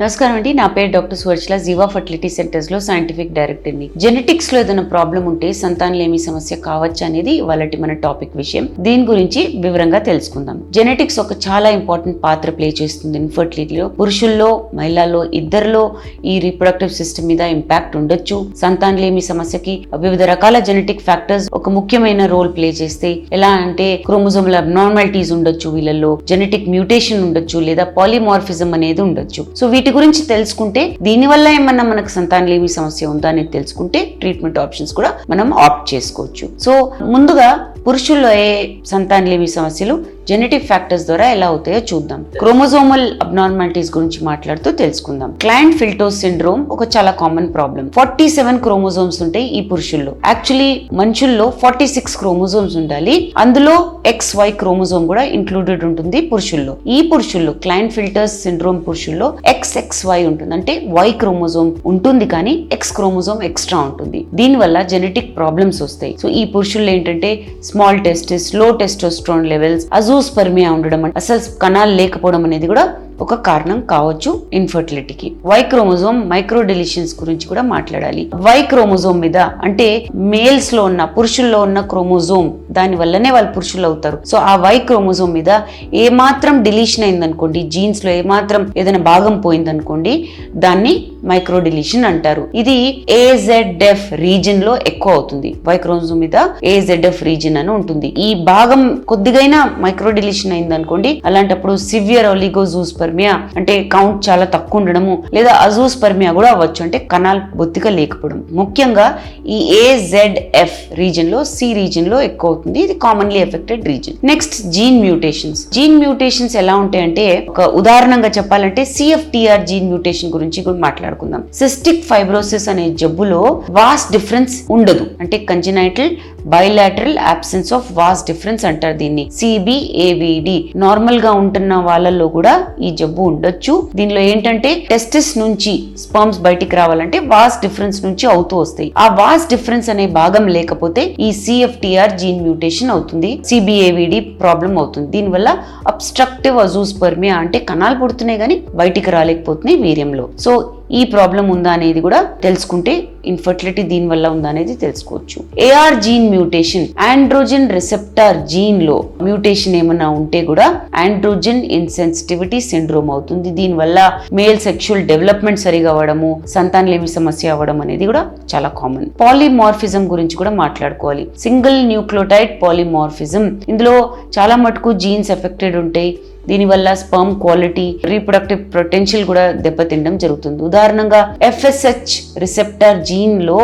నమస్కారం అండి, నా పేరు డాక్టర్ సువర్చల, జీవా ఫర్టిలిటీ సెంటర్స్ లో సైంటిఫిక్ డైరెక్టర్ని. జెనెటిక్స్ లో ఏదైనా ప్రాబ్లం ఉంటే సంతానలేమి సమస్య కావచ్చు అనేది ఇవాళటి మన టాపిక్ విషయం. దీని గురించి వివరంగా తెలుసుకుందాం. జెనెటిక్స్ ఒక చాలా ఇంపార్టెంట్ పాత్ర ప్లే చేస్తుంది ఇన్ఫర్టిలిటీలో. పురుషుల్లో, మహిళల్లో ఇద్దరిలో ఈ రీప్రొడక్టివ్ సిస్టమ్ మీద ఇంపాక్ట్ ఉండొచ్చు. సంతానలేమి సమస్యకి వివిధ రకాల జెనెటిక్ ఫ్యాక్టర్స్ ఒక ముఖ్యమైన రోల్ ప్లే చేస్తాయి. ఎలా అంటే క్రోమోజోమల్ అబ్నార్మాలిటీస్ ఉండొచ్చు, వీళ్ళల్లో జెనెటిక్ మ్యూటేషన్ ఉండొచ్చు, లేదా పాలిమార్ఫిజం అనేది ఉండొచ్చు. సో వీటి గురించి తెలుసుకుంటే, దీనివల్ల ఏమన్నా మనకు సంతానలేమి సమస్య ఉందా అనేది తెలుసుకుంటే ట్రీట్మెంట్ ఆప్షన్స్ కూడా మనం ఆప్ట్ చేసుకోవచ్చు. సో ముందుగా పురుషుల్లో ఏ సంతానలేమి సమస్యలు జెనెటిక్ ఫ్యాక్టర్స్ ద్వారా ఎలా అవుతాయో చూద్దాం. క్రోమోజోమల్ అబ్నార్మాలిటీస్ గురించి మాట్లాడుతూ తెలుసుకుందాం. క్లైంట్-ఫిల్టోస్ సిండ్రోమ్ ఒక చాలా కామన్ ప్రాబ్లం. 47 క్రోమోజోమ్స్ ఉంటాయి ఈ పురుషుల్లో. యాక్చువల్లీ మనుషుల్లో 46 క్రోమోజోమ్స్ ఉండాలి. అందులో XY క్రోమోజోమ్ కూడా ఇంక్లూడెడ్ ఉంటుంది పురుషుల్లో. ఈ పురుషుల్లో క్లైంట్-ఫిల్టోస్ సిండ్రోమ్ పురుషుల్లో XXY ఉంటుంది, అంటే Y క్రోమోజోమ్ ఉంటుంది కానీ X క్రోమోజోమ్ ఎక్స్ట్రా ఉంటుంది. దీనివల్ల జెనెటిక్ ప్రాబ్లమ్స్ వస్తాయి. సో ఈ పురుషుల్లో ఏంటంటే స్మాల్ టెస్టిస్, లో టెస్టోస్టెరాన్ లెవెల్స్, అజూస్పర్మియా ఉండడం, అసలు కణాలు లేకపోవడం అనేది కూడా ఒక కారణం కావచ్చు ఇన్ఫర్టిలిటీకి. వై క్రోమోజోమ్ మైక్రో డిలీషన్స్ గురించి కూడా మాట్లాడాలి. వై క్రోమోజోమ్ మీద, అంటే మేల్స్ లో ఉన్న, పురుషుల్లో ఉన్న క్రోమోజోమ్, దాని వల్లనే వాళ్ళు పురుషులు అవుతారు. సో ఆ వై క్రోమోజోమ్ మీద ఏ మాత్రం డిలీషన్ అయిందనుకోండి, జీన్స్ లో ఏ మాత్రం ఏదైనా భాగం పోయిందనుకోండి, దాన్ని మైక్రో డిలీషన్ అంటారు. ఇది AZF రీజన్ లో ఎక్కువ అవుతుంది. వై క్రోమోజోమ్ మీద AZF రీజన్ అని ఉంటుంది. ఈ భాగం కొద్దిగైనా మైక్రో డిలీషన్ అయిందనుకోండి, అలాంటప్పుడు సివియర్ ఒలిగోజూస్పర్మియా, అంటే కౌంట్ చాలా తక్కువ ఉండడము, లేదా అజూస్పర్మియా కూడా అవ్వచ్చు, అంటే కణాలు బొత్తిగా లేకపోవడం. ముఖ్యంగా ఈ AZF రీజన్ లో, C రీజన్ లో ఎక్కువ అవుతుంది. ఇది commonly affected region. Next gene mutations. Gene mutations ఎలా ఉంటాయంటే, ఒక ఉదాహరణగా చెప్పాలంటే CFTR జీన్ మ్యూటేషన్ గురించి కూడా మాట్లాడుకుందాం. సిస్టిక్ ఫైబ్రోసిస్ అనే జబ్బులో వాస్ట్ డిఫరెన్స్ ఉండదు, అంటే congenital bilateral absence of vas deferens అంటారు దీన్ని. CBAVD. నార్మల్ గా ఉంటున్న వాళ్ళల్లో కూడా ఈ జబ్బు ఉండొచ్చు. దీనిలో ఏంటంటే టెస్టిస్ నుంచి స్పర్మ్స్ బయటికి రావాలంటే వాస్ట్ డిఫరెన్స్ నుంచి అవుతూ వస్తాయి. ఆ వాస్ట్ డిఫరెన్స్ అనే భాగం లేకపోతే ఈ CFTR జీన్ మ్యూటేషన్ అవుతుంది, CBAVD ప్రాబ్లం అవుతుంది. దీనివల్ల అబ్స్ట్రక్టివ్ అజూస్పర్మియా, అంటే కణాలు పుడుతున్నాయి కానీ బయటికి రాలేకపోతున్నాయి వీర్యంలో. సో ఈ ప్రాబ్లం ఉందా అనేది కూడా తెలుసుకుంటే ఇన్ఫర్టిలిటీ దీని వల్ల ఉందా అనేది తెలుసుకోవచ్చు. AR gene mutation, androgen receptor gene లో మ్యూటేషన్ ఏమన్నా ఉంటే కూడా ఆండ్రోజన్ ఇన్సెన్సిటివిటీ సిండ్రోమ్ అవుతుంది. దీనివల్ల మేల్ సెక్షువల్ డెవలప్మెంట్ సరిగా అవ్వడము, సంతానలేమి సమస్య అవ్వడం అనేది కూడా చాలా కామన్. పాలిమార్ఫిజం గురించి కూడా మాట్లాడుకోవాలి. సింగిల్ న్యూక్లియోటైడ్ పాలిమార్ఫిజం, ఇందులో చాలా మటుకు జీన్స్ ఎఫెక్టెడ్ ఉంటాయి. దీనివల్ల స్పర్మ్ క్వాలిటీ, రీప్రొడక్టివ్ పొటెన్షియల్ కూడా దెబ్బతినడం జరుగుతుంది. ఉదాహరణగా FSH రిసెప్టర్ జీన్ లో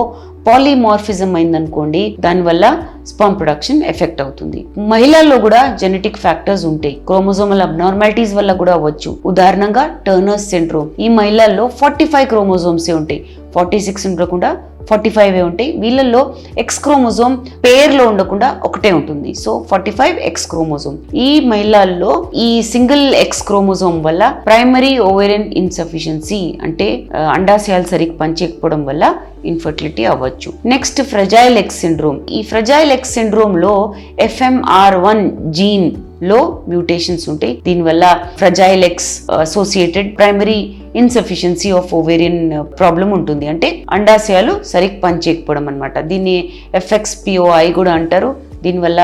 పాలిమార్ఫిజం అయిందనుకోండి, దానివల్ల స్పర్మ్ ప్రొడక్షన్ ఎఫెక్ట్ అవుతుంది. మహిళల్లో కూడా జెనెటిక్ ఫ్యాక్టర్స్ ఉంటాయి. క్రోమోజోమల్ అబ్నార్మాలిటీస్ వల్ల కూడా అవ్వచ్చు. ఉదాహరణగా టర్నర్స్ సిండ్రోమ్. ఈ మహిళల్లో 45 క్రోమోజోమ్సే ఉంటాయి, 46 ఉండకుండా 45 ఉంటాయి. వీళ్ళల్లో X క్రోమోజోమ్ పేర్ లో ఉండకుండా ఒకటే ఉంటుంది. So 45 X chromosome. ఈ మహిళల్లో ఈ సింగిల్ X క్రోమోజోమ్ వల్ల ప్రైమరీ ఓవేరియన్ ఇన్సఫిషియన్సీ, అంటే అండాశయాలు సరిగ్గా పనిచేయకపోవడం వల్ల ఇన్ఫర్టిలిటీ అవ్వచ్చు. Next fragile X syndrome. ఈ ఫ్రెజైల్ X సిండ్రోమ్ లో FMR1 జీన్ లో మ్యూటేషన్స్ ఉంటాయి. దీనివల్ల fragile X associated primary insufficiency of ovarian problem ఉంటుంది, అంటే అండాశయాలు సరిగ్గా పనిచేయకపోవడం అనమాట. దీన్ని FXPOI కూడా అంటారు. దీనివల్ల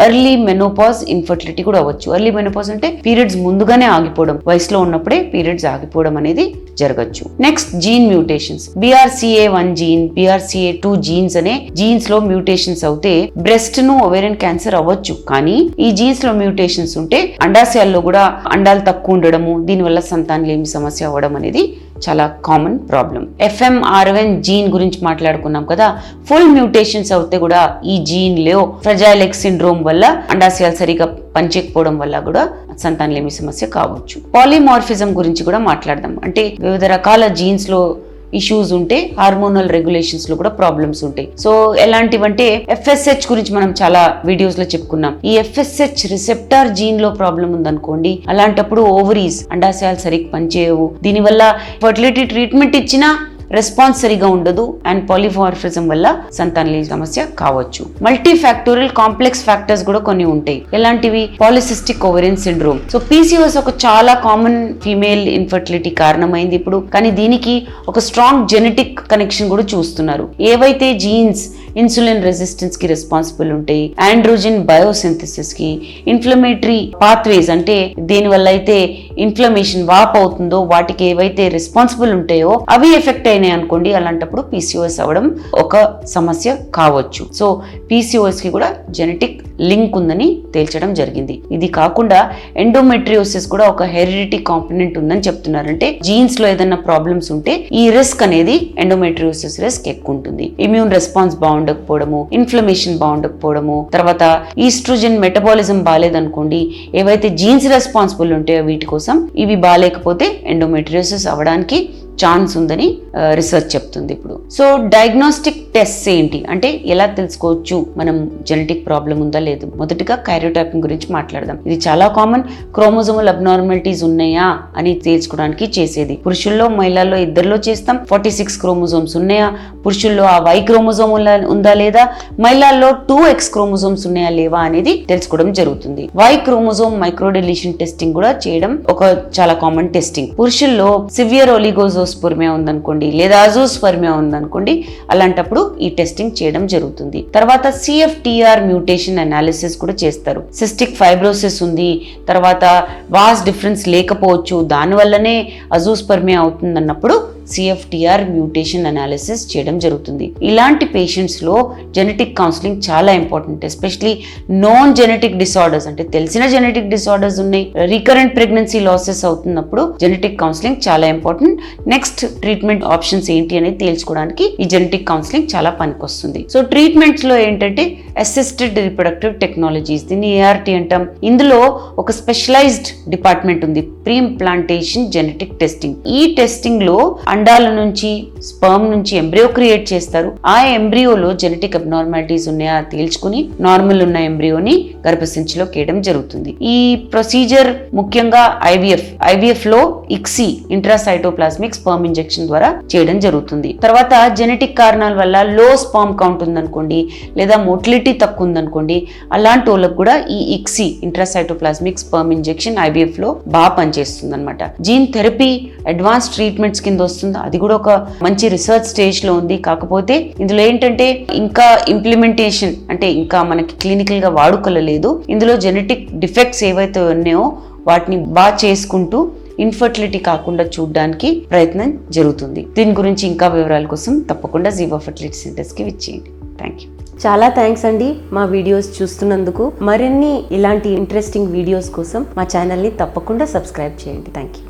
ఎర్లీ మెనోపాజ్ ఇన్ఫర్టిలిటీ కూడా అవ్వచ్చు. ఎర్లీ మెనోపాజ్ అంటే పీరియడ్స్ ముందుగానే ఆగిపోవడం, వయసులో ఉన్నప్పుడే పీరియడ్స్ ఆగిపోవడం అనేది జరగచ్చు. Next gene mutations. BRCA1 gene, BRCA2 genes అనే జీన్స్ లో మ్యూటేషన్స్ అవుతే బ్రెస్ట్ ను ఓవేరియన్ క్యాన్సర్ అవ్వచ్చు. కానీ ఈ జీన్స్ లో మ్యూటేషన్స్ ఉంటే అండాశయాల్లో కూడా అండాలు తక్కువ ఉండడము, దీనివల్ల సంతానలేమి సమస్య అవ్వడం అనేది చాలా కామన్ ప్రాబ్లం. FMR1 జీన్ గురించి మాట్లాడుకున్నాం కదా. ఫుల్ మ్యూటేషన్స్ అవుతే కూడా ఈ జీన్ లో ఫ్రెజైల్ X సిండ్రోమ్ వల్ల అండాశయాలు సరిగా పనిచేయకపోవడం వల్ల కూడా సంతానలేమి సమస్య కావచ్చు. పాలిమార్ఫిజం గురించి కూడా మాట్లాడదాం. అంటే వివిధ రకాల జీన్స్ లో ఇష్యూస్ ఉంటే హార్మోనల్ రెగ్యులేషన్స్ లో కూడా ప్రాబ్లమ్స్ ఉంటాయి. సో ఎలాంటివంటే FSH గురించి మనం చాలా వీడియోస్ లో చెప్పుకున్నాం. ఈ FSH రిసెప్టార్ జీన్ లో ప్రాబ్లం ఉందనుకోండి, అలాంటప్పుడు ఓవరీస్, అండాశయాలు సరిగ్గా పనిచేయవు. దీనివల్ల ఫర్టిలిటీ ట్రీట్మెంట్ ఇచ్చినా రెస్పాన్స్ సరిగా ఉండదు అండ్ పాలిమార్ఫిజం వల్ల సంతానలేమి సమస్య కావచ్చు. మల్టీ ఫ్యాక్టోరియల్ కాంప్లెక్స్ ఫ్యాక్టర్స్ కూడా కొన్ని ఉంటాయి. ఎలాంటివి? Polycystic ovarian syndrome. So PCOS ఒక చాలా కామన్ ఫీమేల్ ఇన్ఫర్టిలిటీ కారణమైంది ఇప్పుడు, కానీ దీనికి ఒక స్ట్రాంగ్ జెనెటిక్ కనెక్షన్ కూడా చూస్తున్నారు. ఏవైతే జీన్స్ ఇన్సులిన్ రెసిస్టెన్స్ కి రెస్పాన్సిబుల్ ఉంటాయి, ఆండ్రోజన్ బయోసింథసిస్ కి, ఇన్ఫ్లమేటరీ పాత్వేస్ అంటే దేని వల్ల అయితే ఇన్ఫ్లమేషన్ వాప్ అవుతుందో వాటికి ఏవైతే రెస్పాన్సిబుల్ ఉంటాయో అవి ఎఫెక్ట్ అయినాయి అనుకోండి, అలాంటప్పుడు పీసీఓఎస్ అవ్వడం ఒక సమస్య కావచ్చు. సో పీసీఓఎస్ కి కూడా జెనెటిక్ లింక్ ఉందని తేల్చడం జరిగింది. ఇది కాకుండా ఎండోమెట్రియోసిస్ కూడా ఒక హెరిడిటీ కాంపోనెంట్ ఉందని చెప్తున్నారు. అంటే జీన్స్ లో ఏదైనా ప్రాబ్లమ్స్ ఉంటే ఈ రిస్క్ అనేది ఎండోమెట్రియోసిస్ రిస్క్ ఎక్కువ ఉంటుంది. ఇమ్యూన్ రెస్పాన్స్ బాగుండకపోవడము, ఇన్ఫ్లమేషన్ బాగుండకపోవడము, తర్వాత ఈస్ట్రోజన్ మెటబాలిజం బాగాలేదనుకోండి, ఏవైతే జీన్స్ రెస్పాన్సిబుల్ ఉంటాయో వీటి కోసం ఇవి బాగాలేకపోతే ఎండోమెట్రియోసిస్ అవ్వడానికి ఛాన్స్ ఉందని రీసెర్చ్ చెప్తుంది ఇప్పుడు. సో డయాగ్నోస్టిక్ టెస్ట్ ఏంటి అంటే ఎలా తెలుసుకోవచ్చు మనం జెనెటిక్ ప్రాబ్లం ఉందా లేదు? మొదటిగా కైరోటైపింగ్ గురించి మాట్లాడదాం. ఇది చాలా కామన్. క్రోమోజోమల్ అబ్నార్మాలిటీస్ ఉన్నాయా అని తెలుసుకోవడానికి చేసేది. పురుషుల్లో మహిళల్లో ఇద్దరిలో చేస్తాం. 46 క్రోమోజోమ్స్ ఉన్నాయా, పురుషుల్లో ఆ Y క్రోమోజోమ్ ఉందా లేదా, మహిళల్లో 2X క్రోమోజోమ్స్ ఉన్నాయా లేవా అనేది తెలుసుకోవడం జరుగుతుంది. Y క్రోమోజోమ్ మైక్రోడెలిషన్ టెస్టింగ్ కూడా చేయడం ఒక చాలా కామన్ టెస్టింగ్. పురుషుల్లో సివియర్ ఒలిగోజోస్పెర్మియా ఉందనుకోండి లేదా అజోస్పెర్మియా ఉందనుకోండి, అలాంటప్పుడు ఈ టెస్టింగ్ చేయడం జరుగుతుంది. తర్వాత CFTR మ్యూటేషన్ అనాలిసిస్ కూడా చేస్తారు. సిస్టిక్ ఫైబ్రోసిస్ ఉంది, తర్వాత వాస్ డిఫరెన్స్ లేకపోవచ్చు, దానివల్లనే అజోస్పెర్మియా అవుతుందన్నప్పుడు CFTR మ్యూటేషన్ అనాలిసిస్ చేయడం జరుగుతుంది. ఇలాంటి పేషెంట్స్ లో జెనెటిక్ కౌన్సిలింగ్ చాలా important. Especially non genetic disorders అంటే తెలిసిన జెనెటిక్ డిసార్డర్స్ ఉన్నాయి, రికరెంట్ ప్రెగ్నెన్సీ లాసెస్ అవుతున్నప్పుడు జెనెటిక్ కౌన్సిలింగ్ చాలా ఇంపార్టెంట్. నెక్స్ట్ ట్రీట్మెంట్ ఆప్షన్స్ ఏంటి అనేది తేల్చుకోవడానికి ఈ జెనెటిక్ కౌన్సిలింగ్ చాలా పనికొస్తుంది. సో ట్రీట్మెంట్స్ లో ఏంటంటే అసిస్టెడ్ రిప్రొడక్టివ్ టెక్నాలజీస్, దీన్ని ART అంటాం. ఇందులో ఒక స్పెషలైజ్డ్ డిపార్ట్మెంట్ ఉంది, ప్రీ ఇంప్లాంటేషన్ జెనెటిక్ టెస్టింగ్. ఈ టెస్టింగ్ లో అండాల నుంచి స్పర్మ్ నుంచి ఎంబ్రియో క్రియేట్ చేస్తారు. ఆ ఎంబ్రియోలో జెనెటిక్ అబ్నార్మాలిటీస్ ఉన్నాయా తేల్చుకుని నార్మల్ ఉన్న ఎంబ్రియోని గర్భసంచిలో కేయడం జరుగుతుంది. ఈ ప్రొసీజర్ ముఖ్యంగా IVF లో ICSI ఇంట్రాసైటోప్లాస్మిక్ స్పర్మ్ ఇంజెక్షన్ ద్వారా చేయడం జరుగుతుంది. తర్వాత జెనెటిక్ కారణాల వల్ల లో స్పర్మ్ కౌంట్ ఉందనుకోండి లేదా మోటిలిటీ తక్కువ ఉందనుకోండి, అలాంటి వాళ్ళకు కూడా ఈ ICSI intracytoplasmic sperm injection IVF లో బాగా పనిచేస్తుంది అనమాట. జీన్ థెరపీ అడ్వాన్స్ ట్రీట్మెంట్స్ కింద వస్తుంది. అది కూడా ఒక మంచి రీసెర్చ్ స్టేజ్ లో ఉంది. కాకపోతే ఇందులో ఏంటంటే ఇంకా ఇంప్లిమెంటేషన్ అంటే ఇంకా మనకి క్లినికల్ గా వాడుకలో లేదు. ఇందులో జెనెటిక్ డిఫెక్ట్స్ ఏవైతే ఉన్నాయో వాటిని బాగా చేసుకుంటూ ఇన్ఫర్టిలిటీ కాకుండా చూడడానికి ప్రయత్నం జరుగుతుంది. దీని గురించి ఇంకా వివరాల కోసం తప్పకుండా జీవా ఫర్టిలిటీ సెంటర్స్ కి విచ్చేయండి. Thank you. చాలా థ్యాంక్స్ అండి మా వీడియోస్ చూస్తున్నందుకు. మరిన్ని ఇలాంటి ఇంట్రెస్టింగ్ వీడియోస్ కోసం మా ఛానల్ని తప్పకుండా సబ్స్క్రైబ్ చేయండి. Thank you.